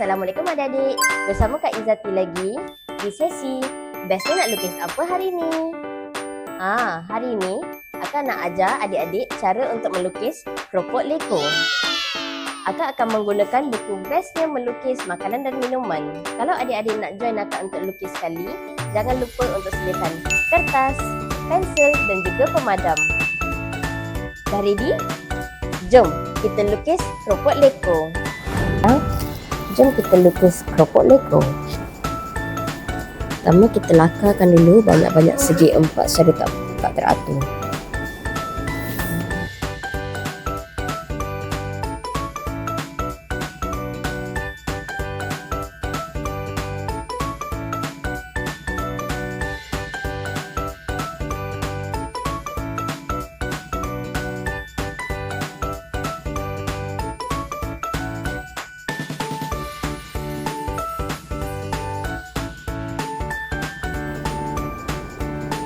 Assalamualaikum adik-adik. Bersama Kak Izzati lagi di sesi Bestnya nak lukis apa hari ini? Hari ini Akak nak ajar adik-adik cara untuk melukis keropok leko. Akak akan menggunakan buku Bestnya melukis makanan dan minuman. Kalau adik-adik nak join Akak untuk lukis sekali, jangan lupa untuk sediakan kertas, pensel dan juga pemadam. Dah ready? Jom kita lukis keropok leko. Jom kita lukis keropok leko. Pertama kita lakarkan dulu banyak-banyak segi empat secara tak teratur.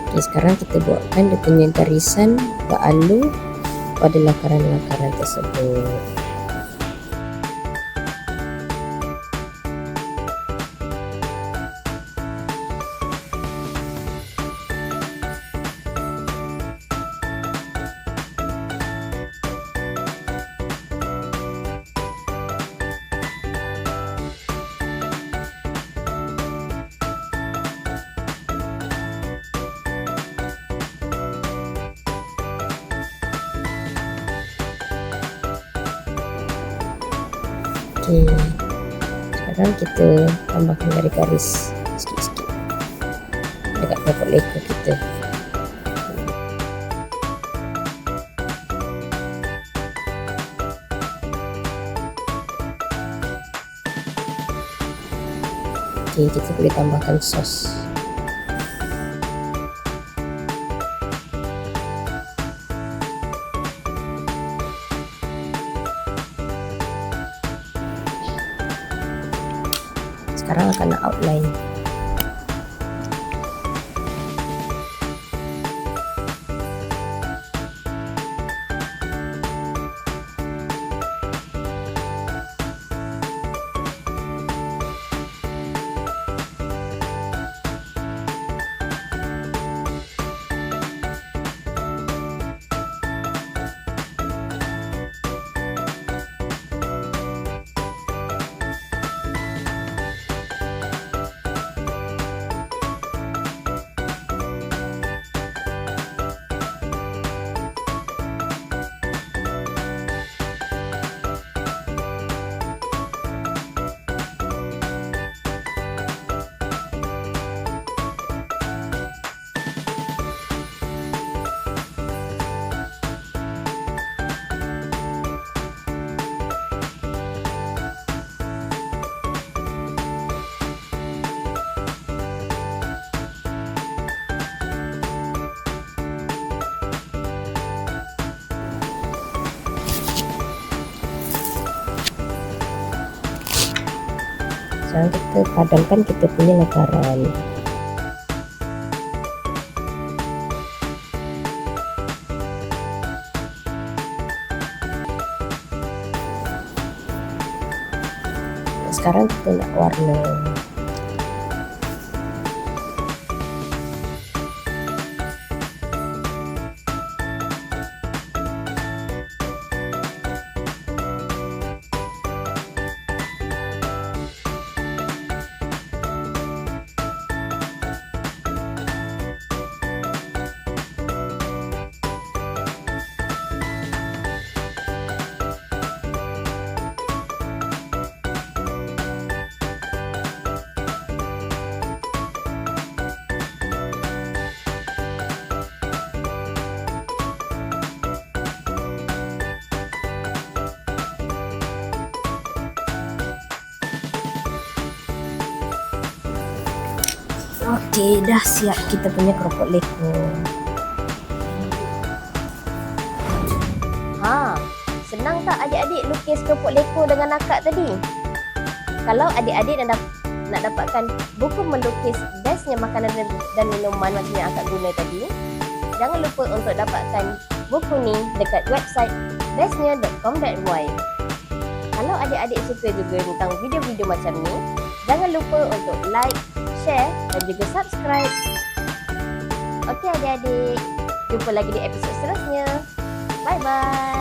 Okay, sekarang kita buatkan dia punya garisan beralur pada lakaran-lakaran tersebut. Okay. Sekarang kita tambahkan garis-garis sikit-sikit dekat keropok leko kita. Okay, kita boleh tambahkan sos. Sekarang akan nak outline. Sekarang kita padamkan kita punya lakaran. Sekarang kita nak warna. Okey, dah siap kita punya keropok leko. Senang tak adik-adik lukis keropok leko dengan akak tadi? Kalau adik-adik nak dapatkan buku melukis bestnya makanan dan minuman macam yang akak guna tadi, jangan lupa untuk dapatkan buku ni dekat website bestnya.com.my. Kalau adik-adik suka juga tentang video-video macam ni, jangan lupa untuk like, share dan juga subscribe. Okey adik-adik, jumpa lagi di episod seterusnya. Bye-bye.